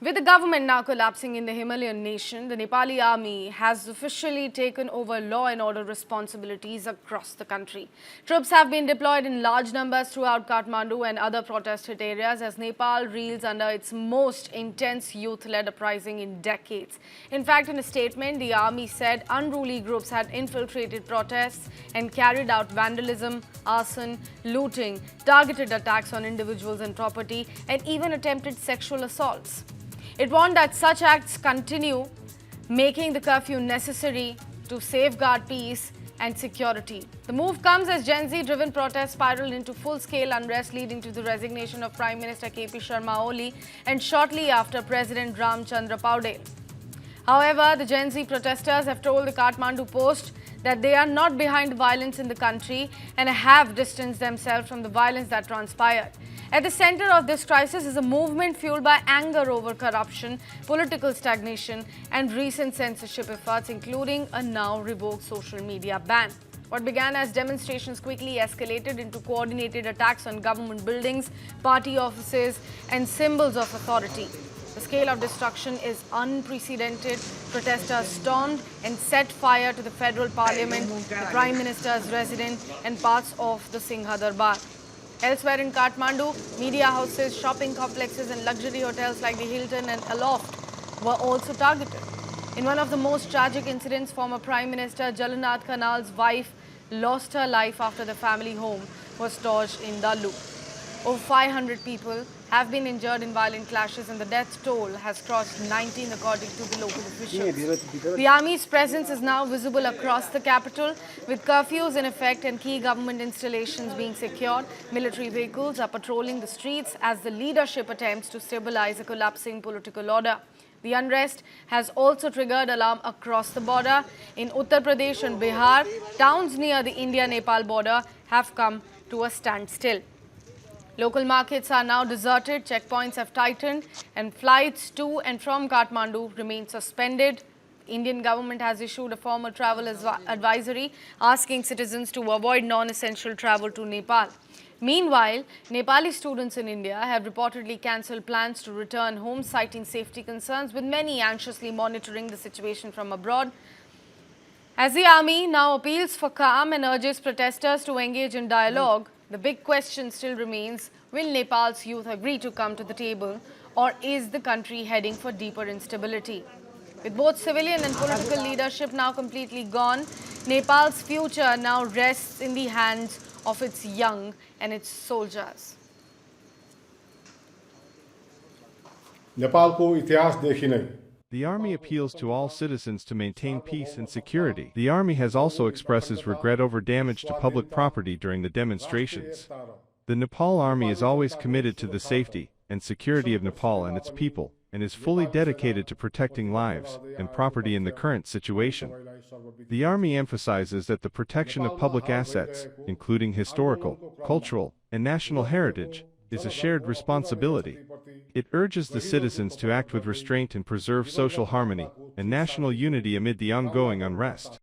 With the government now collapsing in the Himalayan nation, the Nepali army has officially taken over law and order responsibilities across the country. Troops have been deployed in large numbers throughout Kathmandu and other protest-hit areas as Nepal reels under its most intense youth-led uprising in decades. In fact, in a statement, the army said unruly groups had infiltrated protests and carried out vandalism, arson, looting, targeted attacks on individuals and property, and even attempted sexual assaults. It warned that such acts continue, making the curfew necessary to safeguard peace and security. The move comes as Gen Z-driven protests spiraled into full-scale unrest, leading to the resignation of Prime Minister KP Sharma Oli and shortly after President Ramchandra Paudel. However, the Gen Z protesters have told the Kathmandu Post that they are not behind the violence in the country and have distanced themselves from the violence that transpired. At the center of this crisis is a movement fueled by anger over corruption, political stagnation, and recent censorship efforts, including a now revoked social media ban. What began as demonstrations quickly escalated into coordinated attacks on government buildings, party offices, and symbols of authority. The scale of destruction is unprecedented. Protesters stormed and set fire to the federal parliament, the Prime Minister's residence, and parts of the Singha Darbar. Elsewhere in Kathmandu, media houses, shopping complexes, and luxury hotels like the Hilton and Aloft were also targeted. In one of the most tragic incidents, former Prime Minister Jalanath Khanal's wife lost her life after the family home was torched in Dallu. Over 500 people have been injured in violent clashes and the death toll has crossed 19 according to the local officials. The army's presence is now visible across the capital with curfews in effect and key government installations being secured. Military vehicles are patrolling the streets as the leadership attempts to stabilize a collapsing political order. The unrest has also triggered alarm across the border. In Uttar Pradesh and Bihar, towns near the India-Nepal border have come to a standstill. Local markets are now deserted, checkpoints have tightened, and flights to and from Kathmandu remain suspended. The Indian government has issued a formal travel advisory asking citizens to avoid non-essential travel to Nepal. Meanwhile, Nepali students in India have reportedly cancelled plans to return home, citing safety concerns, with many anxiously monitoring the situation from abroad. As the army now appeals for calm and urges protesters to engage in dialogue, the big question still remains, will Nepal's youth agree to come to the table, or is the country heading for deeper instability? With both civilian and political leadership now completely gone, Nepal's future now rests in the hands of its young and its soldiers. Nepal को इतिहास देखी नहीं. The army appeals to all citizens to maintain peace and security. The army has also expresses regret over damage to public property during the demonstrations. The Nepal army is always committed to the safety and security of Nepal and its people, and is fully dedicated to protecting lives and property in the current situation. The army emphasizes that the protection of public assets, including historical, cultural, and national heritage, is a shared responsibility. It urges the citizens to act with restraint and preserve social harmony and national unity amid the ongoing unrest.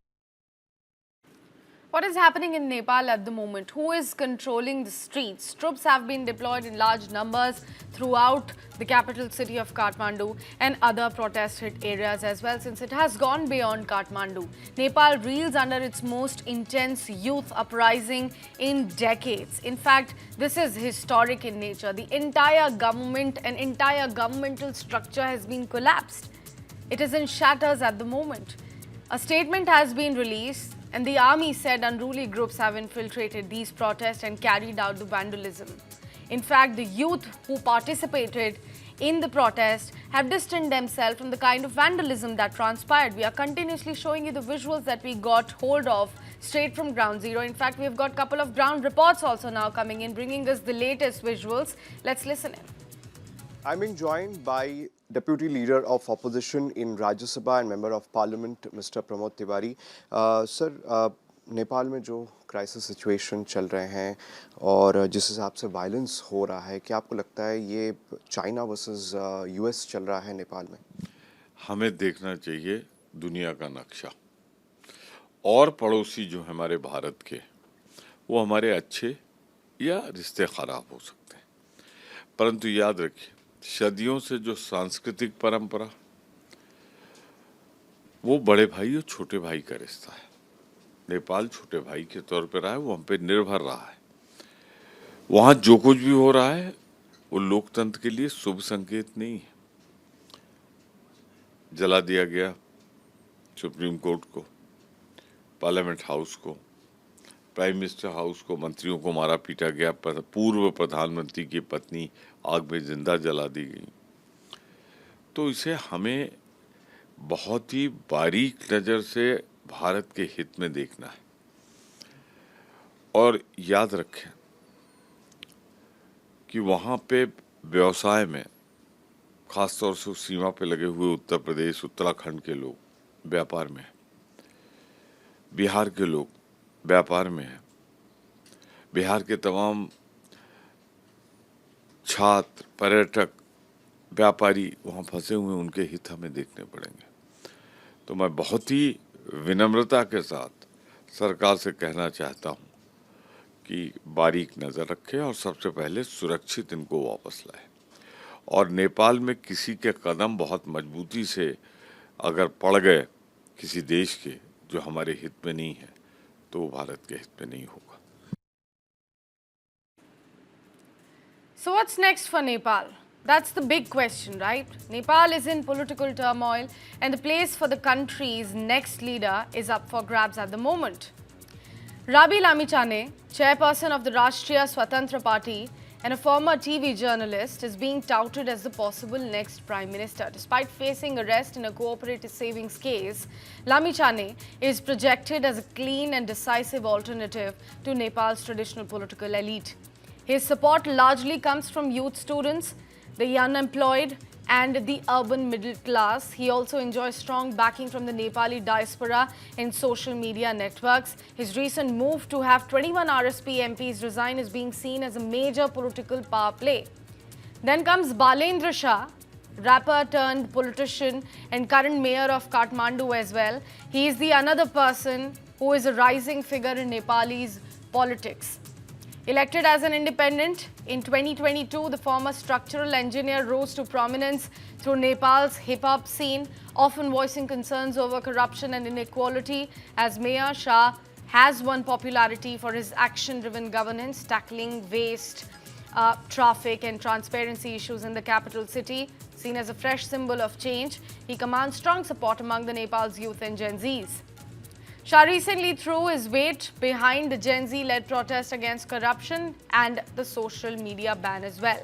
What is happening in Nepal at the moment? Who is controlling the streets? Troops have been deployed in large numbers throughout the capital city of Kathmandu and other protest-hit areas as well, since it has gone beyond Kathmandu. Nepal reels under its most intense youth uprising in decades. In fact, this is historic in nature. The entire government and entire governmental structure has been collapsed. It is in shatters at the moment. A statement has been released, and the army said unruly groups have infiltrated these protests and carried out the vandalism. In fact, the youth who participated in the protest have distanced themselves from the kind of vandalism that transpired. We are continuously showing you the visuals that we got hold of straight from ground zero. In fact, we have got a couple of ground reports also now coming in, bringing us the latest visuals. Let's listen in. I'm being joined by Deputy Leader of Opposition in Rajya Sabha and Member of Parliament, Mr. Pramod Tiwari. Sir, Nepal में जो crisis situation चल रहे हैं और जिस हिसाब से violence हो रहा है, क्या आपको लगता है ये चाइना वर्सेस यूएस चल रहा है नेपाल में? हमें देखना चाहिए दुनिया का नक्शा और पड़ोसी जो हमारे भारत के, वो हमारे अच्छे या रिश्ते ख़राब हो सकते हैं, परंतु याद रखिए सदियों से जो सांस्कृतिक परंपरा, वो बड़े भाई और छोटे भाई का रिश्ता है। नेपाल छोटे भाई के तौर पे रहा है, वो हम पे निर्भर रहा है। वहाँ जो कुछ भी हो रहा है वो लोकतंत्र के लिए शुभ संकेत नहीं है। जला दिया गया सुप्रीम कोर्ट को, पार्लियामेंट हाउस को, प्राइम मिनिस्टर हाउस को, मंत्रियों को मारा पीटा गया, पूर्व प्रधानमंत्री की पत्नी आग में जिंदा जला दी गई। तो इसे हमें बहुत ही बारीक नज़र से भारत के हित में देखना है। और याद रखें कि वहाँ पे व्यवसाय में, खासतौर से उस सीमा पे लगे हुए उत्तर प्रदेश, उत्तराखंड के लोग व्यापार में हैं, बिहार के लोग व्यापार में हैं, बिहार के तमाम छात्र, पर्यटक, व्यापारी वहाँ फंसे हुए, उनके हित हमें देखने पड़ेंगे। तो मैं बहुत ही विनम्रता के साथ सरकार से कहना चाहता हूँ कि बारीक नज़र रखे और सबसे पहले सुरक्षित इनको वापस लाए। और नेपाल में किसी के कदम बहुत मजबूती से अगर पड़ गए किसी देश के जो हमारे हित में नहीं है, तो वो भारत के हित में नहीं होगा। So what's next for Nepal? That's the big question, right? Nepal is in political turmoil and the place for the country's next leader is up for grabs at the moment. Rabi Lamichane, chairperson of the Rashtriya Swatantra Party and a former TV journalist, is being touted as the possible next prime minister. Despite facing arrest in a cooperative savings case, Lamichane is projected as a clean and decisive alternative to Nepal's traditional political elite. His support largely comes from youth students, the unemployed and the urban middle class. He also enjoys strong backing from the Nepali diaspora in social media networks. His recent move to have 21 RSP MPs resign is being seen as a major political power play. Then comes Balendra Shah, rapper turned politician and current mayor of Kathmandu as well. He is the another person who is a rising figure in Nepalese politics. Elected as an independent, in 2022, the former structural engineer rose to prominence through Nepal's hip-hop scene, often voicing concerns over corruption and inequality. As mayor, Shah has won popularity for his action-driven governance, tackling waste, traffic and transparency issues in the capital city. Seen as a fresh symbol of change, he commands strong support among the Nepal's youth and Gen Zs. Shah recently threw his weight behind the Gen Z-led protest against corruption and the social media ban as well.